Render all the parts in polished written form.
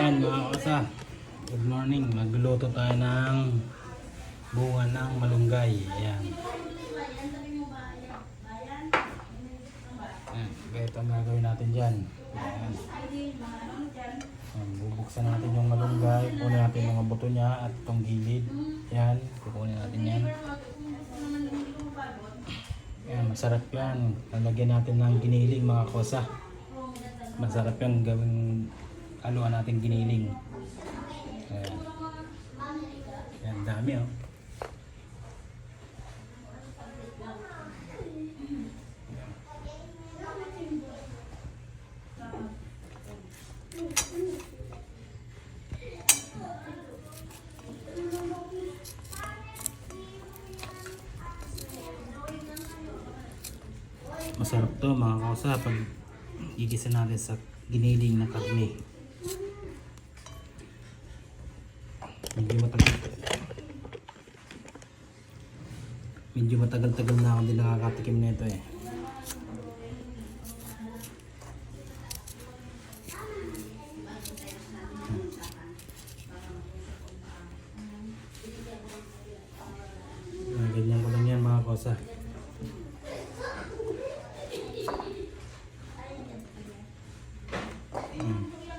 Ayan mga kasa, good morning. Magluluto tayo ng bunga ng malunggay. Ayan. Ayan, ito ang gagawin natin dyan. Ayan. Ayan, bubuksan natin yung malunggay. Kunin natin yung mga buto niya at itong gilid. Ayan, kukunin natin yan. Ayan, masarap yan. Lalagyan natin ng giniling mga kasa. Masarap yan gawing haluan natin giniling. Ayan. Ayan, dami oh. Masarap to mga kausa pag igisa natin sa giniling na karne. Medyo matagal-tagal na ako din nakakatikim nito eh. Ganyan ko lang yan mga kausa.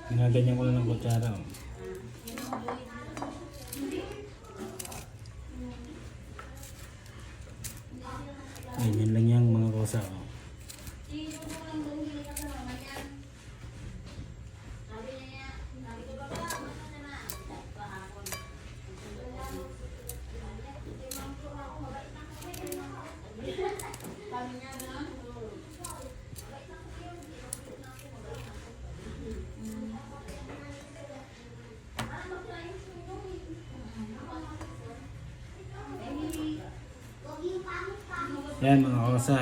Ginaganyan ko lang ng kutsara. Ganyan lang yan mga kosa. Yan mga kosa.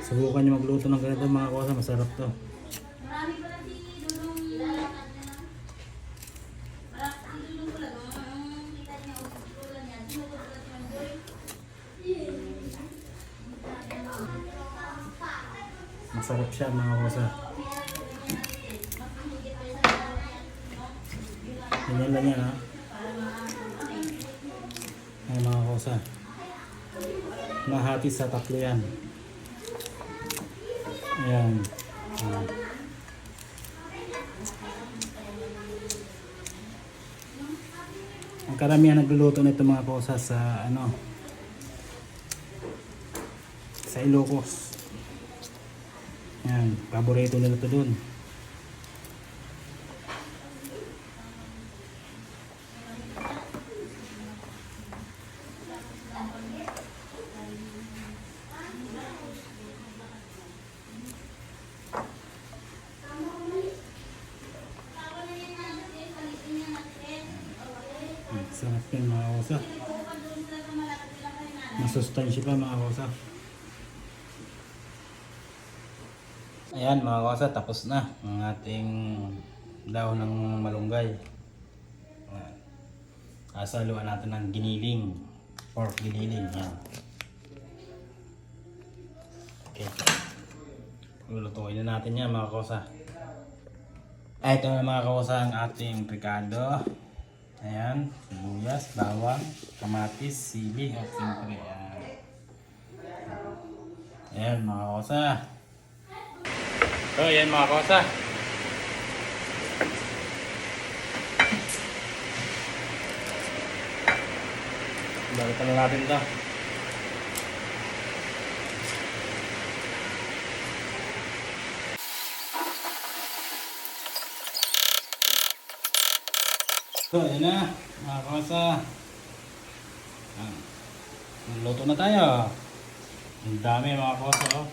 Subukan nyo magluto ng ganito mga kosa. Masarap to. Masarap siya mga kosa. Ganyan lang yan ha. Ay mga kosa. Nahati sa tatlo yan. Ayan. Ang karamihan nagluluto nito mga kosa sa sa Ilocos. Ayan, paborito nila ito dun. Sarap yan mga kosa. Masustansya pa mga kosa. Ayan mga kosa, tapos na ang ating dahon ng malunggay. Sasaluan natin ng giniling, pork giniling. Yan. Okay. Lulutuin na natin yan mga kosa. Ito na mga kosa ang ating ricado. Ayan, sibuyas, bawang, kamatis, sili, at siyempre ayan mga kosa. So ayan mga kosa. Balikan na natin ito. So, ayan na, mga kosa. Nagluto na tayo. Ang dami mga kosa, oh.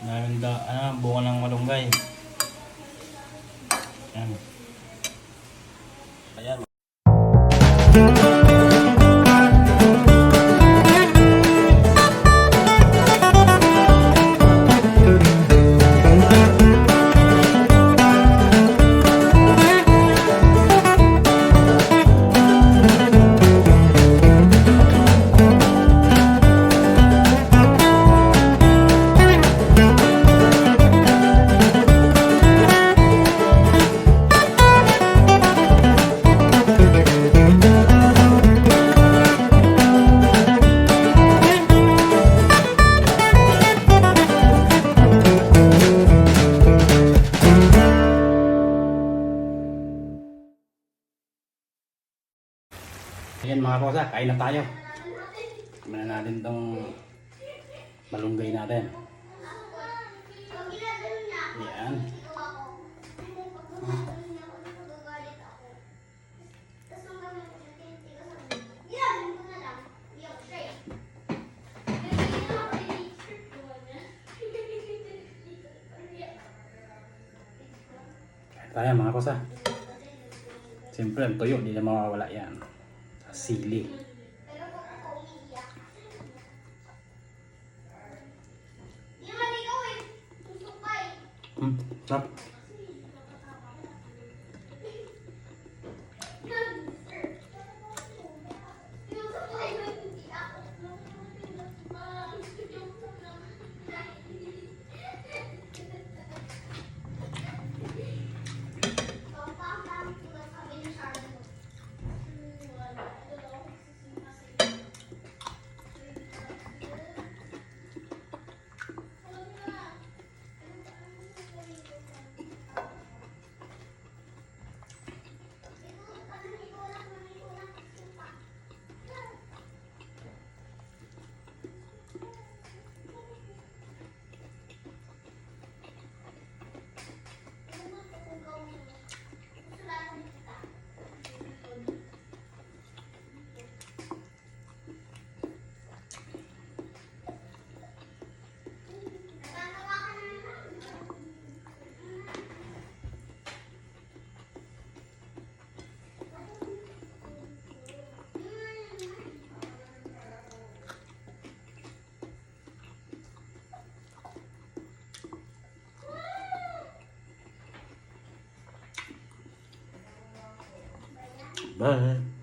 Daming bunga ng malunggay. Ayan. Ayan. mga kosa, kain na tayo. Tignan natin tong malunggay natin. Yan. Kain tayo mga kosa. Siyempre, ang tuyo, hindi na mawawala yan. Sa sili. Sarap. Bye.